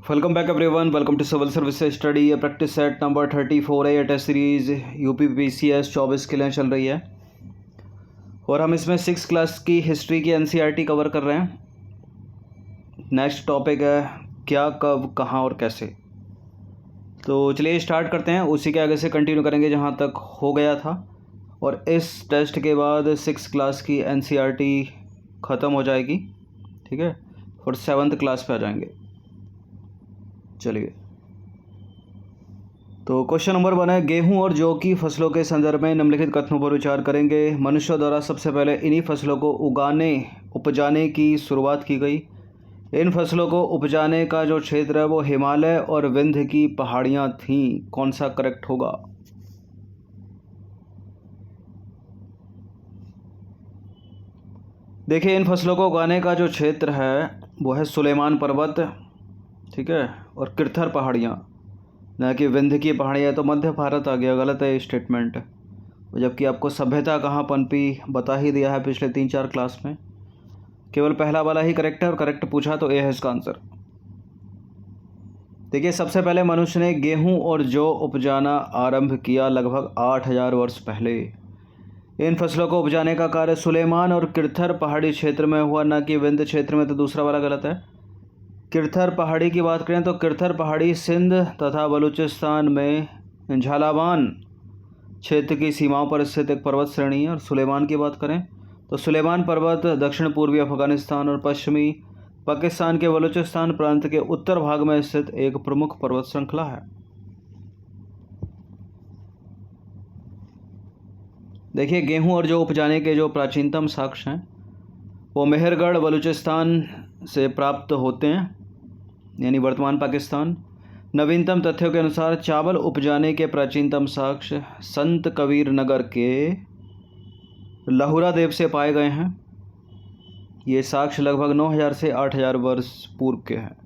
Welcome back everyone. Welcome to Civil Services Study practice set number 34 है। ये test series UPPCS 24 के लिए चल रही है और हम इसमें 6 क्लास की हिस्ट्री की NCERT कवर कर रहे हैं। नेक्स्ट टॉपिक है क्या, कब, कहाँ और कैसे। तो चलिए स्टार्ट करते हैं, उसी के आगे से कंटिन्यू करेंगे जहाँ तक हो गया था और इस टेस्ट के बाद 6 क्लास की NCERT ख़त्म हो जाएगी, ठीक है, और 7th क्लास पे आ जाएंगे। चलिए, तो क्वेश्चन नंबर 1 है, गेहूं और जौ की फसलों के संदर्भ में निम्नलिखित कथनों पर विचार करेंगे। मनुष्यों द्वारा सबसे पहले इन्हीं फसलों को उपजाने की शुरुआत की गई। इन फसलों को उपजाने का जो क्षेत्र है वो हिमालय और विंध्य की पहाड़ियाँ थीं। कौन सा करेक्ट होगा? देखिए, इन फसलों को उगाने का जो क्षेत्र है वो है सुलेमान पर्वत, ठीक है, और किरथर पहाड़ियाँ, ना कि विंध्य की पहाड़ियाँ। तो मध्य भारत आ गया, गलत है ये स्टेटमेंट। जबकि आपको सभ्यता कहाँ पनपी बता ही दिया है पिछले 3-4 क्लास में। केवल पहला वाला ही करेक्ट है और करेक्ट पूछा तो ए है इसका आंसर। देखिए, सबसे पहले मनुष्य ने गेहूं और जौ उपजाना आरंभ किया लगभग 8000 वर्ष पहले। इन फसलों को उपजाने का कार्य सुलेमान और किरथर पहाड़ी क्षेत्र में हुआ, ना कि विंध्य क्षेत्र में। तो दूसरा वाला गलत है। किरथर पहाड़ी की बात करें तो किरथर पहाड़ी सिंध तथा बलूचिस्तान में झालावान क्षेत्र की सीमाओं पर स्थित एक पर्वत श्रेणी है। और सुलेमान की बात करें तो सुलेमान पर्वत दक्षिण पूर्वी अफगानिस्तान और पश्चिमी पाकिस्तान के बलूचिस्तान प्रांत के उत्तर भाग में स्थित एक प्रमुख पर्वत श्रृंखला है। देखिए, गेहूं और जौ उपजाने के जो प्राचीनतम साक्ष्य हैं वो मेहरगढ़ बलूचिस्तान से प्राप्त होते हैं, यानी वर्तमान पाकिस्तान। नवीनतम तथ्यों के अनुसार चावल उपजाने के प्राचीनतम साक्ष्य संत कबीर नगर के लहुरा देव से पाए गए हैं। ये साक्ष्य लगभग 9000 से 8000 वर्ष पूर्व के हैं।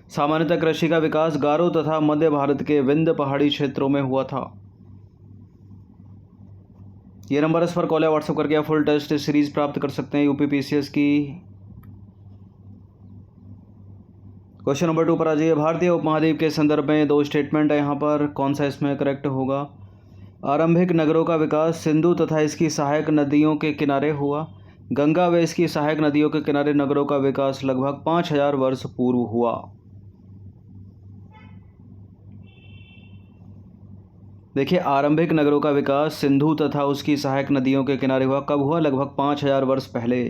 सामान्यतः कृषि का विकास गारो तथा मध्य भारत के विंध्य पहाड़ी क्षेत्रों में हुआ था। ये नंबर इस पर कॉल या व्हाट्सएप करके आप फुल टेस्ट सीरीज प्राप्त कर सकते हैं UPPCS की। क्वेश्चन नंबर 2 पर आ जाइए। भारतीय उपमहाद्वीप के संदर्भ में 2 स्टेटमेंट है यहाँ पर, कौन सा इसमें करेक्ट होगा? आरंभिक नगरों का विकास सिंधु तथा इसकी सहायक नदियों के किनारे हुआ। गंगा व इसकी सहायक नदियों के किनारे नगरों का विकास लगभग 5000 वर्ष पूर्व हुआ। देखिए, आरंभिक नगरों का विकास सिंधु तथा उसकी सहायक नदियों के किनारे हुआ। कब हुआ? लगभग 5000 वर्ष पहले।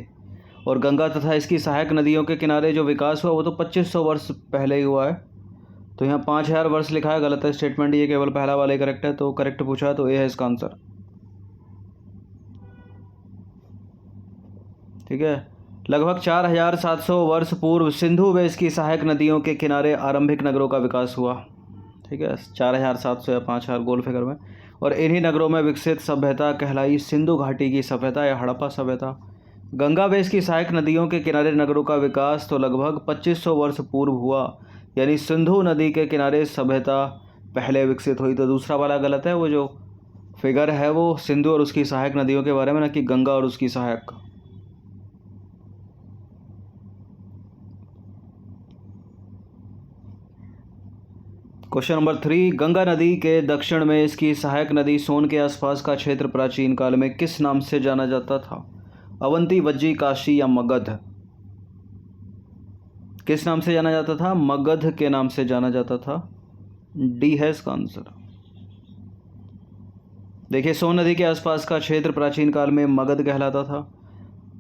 और गंगा तथा इसकी सहायक नदियों के किनारे जो विकास हुआ वो तो 2500 वर्ष पहले ही हुआ है। तो यहाँ 5000 वर्ष लिखा है, गलत है स्टेटमेंट। ये केवल पहला वाला ही करेक्ट है। तो करेक्ट पूछा तो ये है इसका आंसर, ठीक है। लगभग 4700 वर्ष पूर्व सिंधु व इसकी सहायक नदियों के किनारे आरंभिक नगरों का विकास हुआ, ठीक है, 4700 या 5000 गोल फिगर में। और इन्हीं नगरों में विकसित सभ्यता कहलाई सिंधु घाटी की सभ्यता या हड़प्पा सभ्यता। गंगा व इसकी सहायक नदियों के किनारे नगरों का विकास तो लगभग 2500 वर्ष पूर्व हुआ, यानी सिंधु नदी के किनारे सभ्यता पहले विकसित हुई। तो दूसरा वाला गलत है। वो जो फिगर है वो सिंधु और उसकी सहायक नदियों के बारे में, ना कि गंगा और उसकी सहायक। क्वेश्चन नंबर 3, गंगा नदी के दक्षिण में इसकी सहायक नदी सोन के आसपास का क्षेत्र प्राचीन काल में किस नाम से जाना जाता था? अवंती, वज्जी, काशी या मगध? किस नाम से जाना जाता था? मगध के नाम से जाना जाता था। डी है इसका आंसर। देखिए, सोन नदी के आसपास का क्षेत्र प्राचीन काल में मगध कहलाता था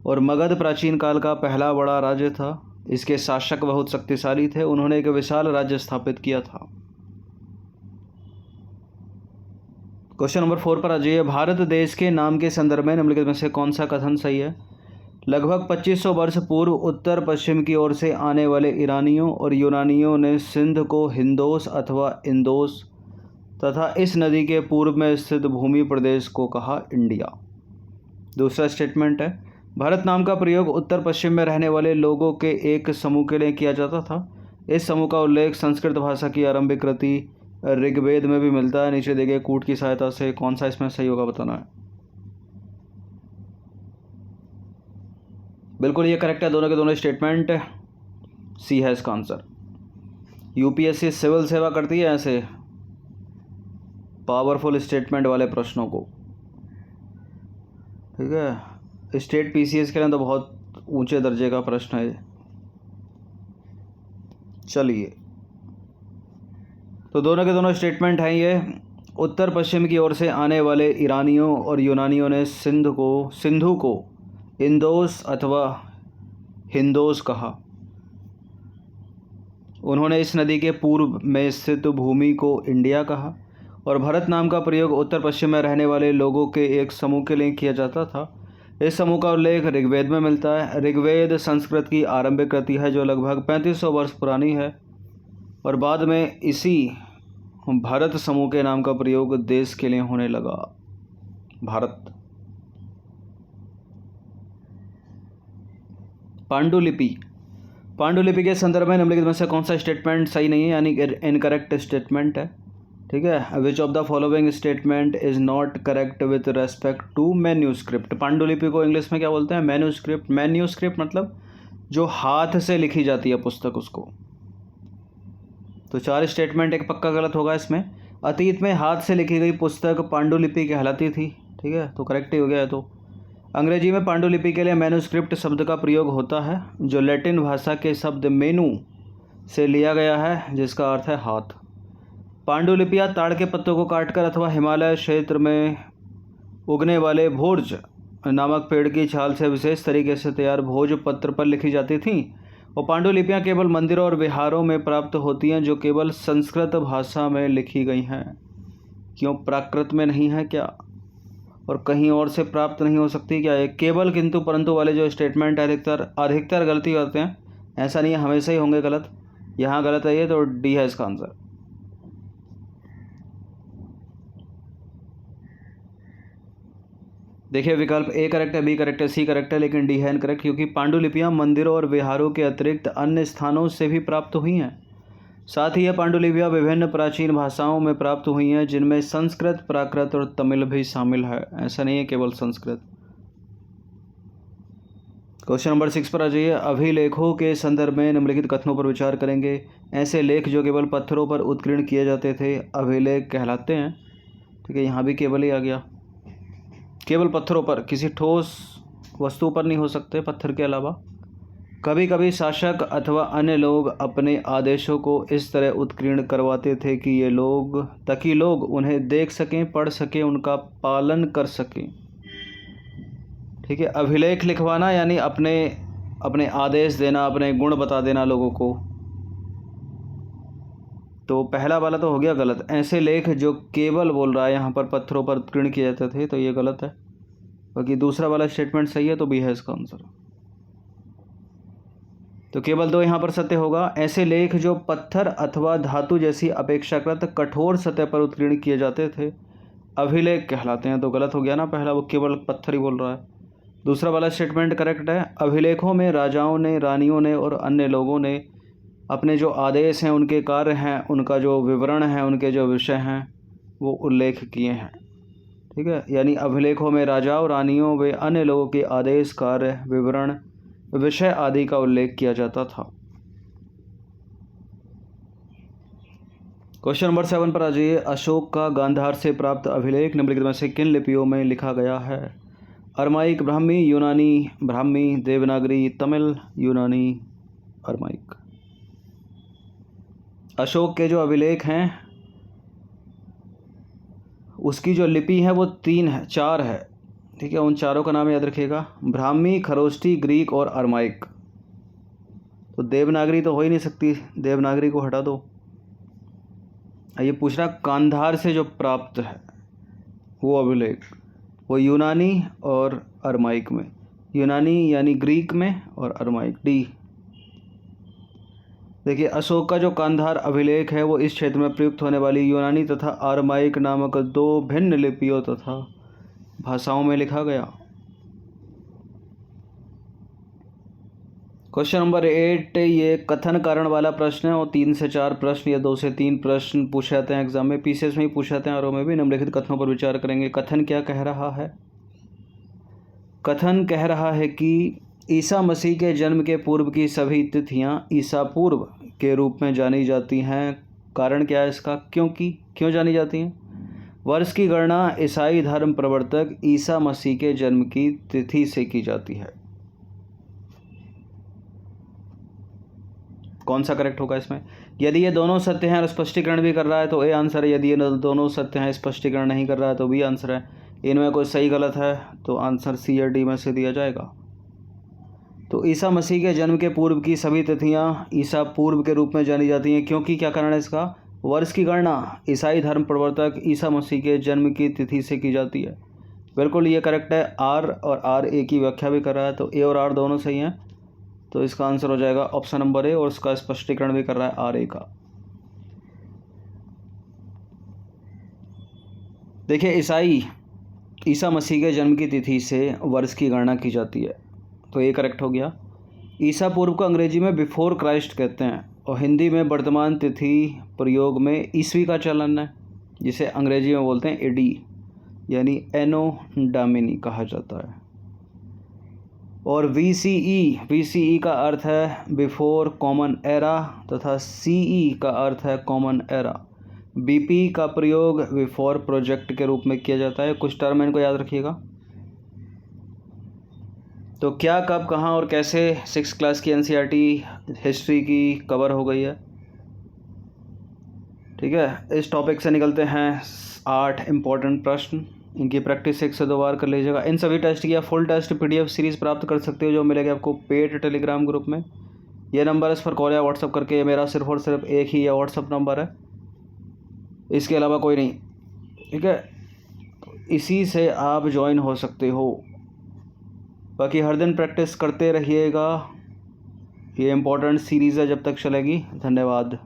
और मगध प्राचीन काल का पहला बड़ा राज्य था। इसके शासक बहुत शक्तिशाली थे, उन्होंने एक विशाल राज्य स्थापित किया था। क्वेश्चन नंबर 4 पर आ जाइए। भारत देश के नाम के संदर्भ में निम्नलिखित में से कौन सा कथन सही है? लगभग 2500 वर्ष पूर्व उत्तर पश्चिम की ओर से आने वाले ईरानियों और यूनानियों ने सिंध को हिंदोस अथवा इंदोस तथा इस नदी के पूर्व में स्थित भूमि प्रदेश को कहा इंडिया। दूसरा स्टेटमेंट है, भारत नाम का प्रयोग उत्तर पश्चिम में रहने वाले लोगों के एक समूह के लिए किया जाता था। इस समूह का उल्लेख संस्कृत भाषा की आरंभिक कृति ऋग्वेद में भी मिलता है। नीचे दिए गए कूट की सहायता से कौन सा इसमें सही होगा बताना है। बिल्कुल ये करेक्ट है, दोनों के दोनों स्टेटमेंट। सी है इसका आंसर। यूपीएससी सिविल सेवा करती है ऐसे पावरफुल स्टेटमेंट वाले प्रश्नों को, ठीक है। स्टेट पीसीएस के लिए तो बहुत ऊंचे दर्जे का प्रश्न है। चलिए, तो दोनों के दोनों स्टेटमेंट हैं ये। उत्तर पश्चिम की ओर से आने वाले ईरानियों और यूनानियों ने सिंधु को इंदोस अथवा हिंदोस कहा। उन्होंने इस नदी के पूर्व में स्थित भूमि को इंडिया कहा और भारत नाम का प्रयोग उत्तर पश्चिम में रहने वाले लोगों के एक समूह के लिए किया जाता था। इस समूह का उल्लेख ऋग्वेद में मिलता है। ऋग्वेद संस्कृत की आरंभिक कृति है जो लगभग 3500 वर्ष पुरानी है और बाद में इसी भारत समूह के नाम का प्रयोग देश के लिए होने लगा, भारत। पांडुलिपि के संदर्भ में निम्नलिखित में से कौन सा स्टेटमेंट सही नहीं है, यानी इनकरेक्ट स्टेटमेंट है, ठीक है। Which of the following statement is not correct with respect to manuscript. पांडुलिपि को इंग्लिश में क्या बोलते हैं? मैन्यूस्क्रिप्ट। मैन्यूस्क्रिप्ट मतलब जो हाथ से लिखी जाती है पुस्तक, उसको। तो 4 स्टेटमेंट एक पक्का गलत होगा इसमें। अतीत में हाथ से लिखी गई पुस्तक पांडुलिपि कहलाती थी, ठीक है, तो करेक्ट ही हो गया है। तो अंग्रेजी में पांडुलिपि के लिए मैन्यूस्क्रिप्ट शब्द का प्रयोग होता है जो लैटिन भाषा के शब्द मेनू से लिया गया है जिसका अर्थ है हाथ। पांडुलिपियाँ ताड़ के पत्तों को काटकर अथवा हिमालय क्षेत्र में उगने वाले भोज नामक पेड़ की छाल से विशेष तरीके से तैयार भोजपत्र पर लिखी जाती थीं। और पांडुलिपियाँ केवल मंदिरों और विहारों में प्राप्त होती हैं जो केवल संस्कृत भाषा में लिखी गई हैं। क्यों प्राकृत में नहीं है क्या? और कहीं और से प्राप्त नहीं हो सकती क्या? ये केवल किंतु परंतु वाले जो स्टेटमेंट अधिकतर गलती करते हैं। ऐसा नहीं है हमेशा ही होंगे गलत, यहाँ गलत है ये, तो डी है इसका आंसर। देखिए, विकल्प ए करेक्ट है, बी करेक्ट है, सी करेक्ट है, लेकिन डी है इनकरेक्ट, क्योंकि पांडुलिपियाँ मंदिरों और विहारों के अतिरिक्त अन्य स्थानों से भी प्राप्त हुई हैं। साथ ही यह पांडुलिपियाँ विभिन्न प्राचीन भाषाओं में प्राप्त हुई हैं जिनमें संस्कृत, प्राकृत और तमिल भी शामिल है। ऐसा नहीं है केवल संस्कृत। क्वेश्चन नंबर 6 पर आ जाइए। अभिलेखों के संदर्भ में निम्नलिखित कथनों पर विचार करेंगे। ऐसे लेख जो केवल पत्थरों पर उत्कीर्ण किए जाते थे अभिलेख कहलाते हैं, ठीक है। यहाँ भी केवल ही आ गया, केवल पत्थरों पर, किसी ठोस वस्तु पर नहीं हो सकते पत्थर के अलावा। कभी कभी शासक अथवा अन्य लोग अपने आदेशों को इस तरह उत्कीर्ण करवाते थे कि ताकि लोग उन्हें देख सकें, पढ़ सकें, उनका पालन कर सकें, ठीक है। अभिलेख लिखवाना यानी अपने आदेश देना, अपने गुण बता देना लोगों को। तो पहला वाला तो हो गया गलत। ऐसे लेख जो केवल बोल रहा है यहाँ पर पत्थरों पर उत्कीर्ण किए जाते थे, तो ये गलत है। बाकी दूसरा वाला स्टेटमेंट सही है, तो बी है इसका आंसर। तो केवल 2 यहाँ पर सत्य होगा। ऐसे लेख जो पत्थर अथवा धातु जैसी अपेक्षाकृत कठोर सतह पर उत्कीर्ण किए जाते थे अभिलेख कहलाते हैं, तो गलत हो गया ना पहला, वो केवल पत्थर ही बोल रहा है। दूसरा वाला स्टेटमेंट करेक्ट है। अभिलेखों में राजाओं ने, रानियों ने और अन्य लोगों ने अपने जो आदेश हैं, उनके कार्य हैं, उनका जो विवरण है, उनके जो विषय हैं, वो उल्लेख किए हैं, ठीक है। यानी अभिलेखों में राजाओं, रानियों व अन्य लोगों के आदेश, कार्य, विवरण, विषय आदि का उल्लेख किया जाता था। क्वेश्चन नंबर 7 पर आ जाइए। अशोक का गांधार से प्राप्त अभिलेख निम्नलिखित में से किन लिपियों में लिखा गया है? अरमाइक, ब्राह्मी, यूनानी, ब्राह्मी, देवनागरी, तमिल, यूनानी, अरमाइक। अशोक के जो अभिलेख हैं उसकी जो लिपि है वो 4 है, ठीक है। उन चारों का नाम याद रखिएगा, ब्राह्मी, खरोष्टी, ग्रीक और अरमाइक। तो देवनागरी तो हो ही नहीं सकती, देवनागरी को हटा दो। ये पूछना गांधार से जो प्राप्त है वो अभिलेख, वो यूनानी और अरमाइक में, यूनानी यानी ग्रीक में और अरमाइक डी। देखिए, अशोक का जो गांधार अभिलेख है वो इस क्षेत्र में प्रयुक्त होने वाली यूनानी तथा अरमाइक नामक 2 भिन्न लिपियों तथा भाषाओं में लिखा गया। क्वेश्चन नंबर 8 ये कथन कारण वाला प्रश्न है और 3 से 4 प्रश्न या 2 से 3 प्रश्न पूछे जाते हैं एग्जाम में, पीसीएस में ही पूछे जाते हैं, और में भी। निम्नलिखित कथनों पर विचार करेंगे। कथन क्या कह रहा है? कथन कह रहा है कि ईसा मसीह के जन्म के पूर्व की सभी तिथियां ईसा पूर्व के रूप में जानी जाती हैं। कारण क्या है इसका? क्यों जानी जाती हैं? वर्ष की गणना ईसाई धर्म प्रवर्तक ईसा मसीह के जन्म की तिथि से की जाती है। कौन सा करेक्ट होगा इसमें? यदि ये दोनों सत्य हैं और स्पष्टीकरण भी कर रहा है तो ए आंसर है। यदि ये दोनों सत्य हैं, स्पष्टीकरण नहीं कर रहा है तो बी आंसर है। इनमें कोई सही गलत है तो आंसर सी या डी में से दिया जाएगा। तो ईसा मसीह के जन्म के पूर्व की सभी तिथियां ईसा पूर्व के रूप में जानी जाती हैं, क्योंकि क्या कारण है इसका? वर्ष की गणना ईसाई धर्म प्रवर्तक ईसा मसीह के जन्म की तिथि से की जाती है। बिल्कुल ये करेक्ट है। आर और आर ए की व्याख्या भी कर रहा है, तो ए और आर दोनों सही हैं। तो इसका आंसर हो जाएगा ऑप्शन नंबर ए, और इसका स्पष्टीकरण भी कर रहा है आर ए का। देखिए, ईसा मसीह के जन्म की तिथि से वर्ष की गणना की जाती है, तो ये करेक्ट हो गया। ईसा पूर्व को अंग्रेजी में बिफोर क्राइस्ट कहते हैं, और हिंदी में वर्तमान तिथि प्रयोग में ईस्वी का चलन है, जिसे अंग्रेजी में बोलते हैं एडी, यानी एनो डामिनी कहा जाता है। और वीसीई का अर्थ है बिफोर कॉमन एरा, तथा सीई का अर्थ है कॉमन एरा। बीपी का प्रयोग बिफोर प्रोजेक्ट के रूप में किया जाता है। कुछ टर्म इनको याद रखिएगा। तो क्या, कब, कहाँ और कैसे 6th क्लास की एनसीईआरटी हिस्ट्री की कवर हो गई है। ठीक है, इस टॉपिक से निकलते हैं 8 इम्पोर्टेंट प्रश्न। इनकी प्रैक्टिस 1 से 2 बार कर लीजिएगा। इन सभी टेस्ट की आप फुल टेस्ट पीडीएफ सीरीज़ प्राप्त कर सकते हो, जो मिलेगा आपको पेड टेलीग्राम ग्रुप में। ये नंबर इस पर कॉल या व्हाट्सअप करके, ये मेरा सिर्फ और सिर्फ एक ही या व्हाट्सअप नंबर है, इसके अलावा कोई नहीं। ठीक है, इसी से आप ज्वाइन हो सकते हो। बाकी हर दिन प्रैक्टिस करते रहिएगा, ये इम्पोर्टेंट सीरीज़ है जब तक चलेगी। धन्यवाद।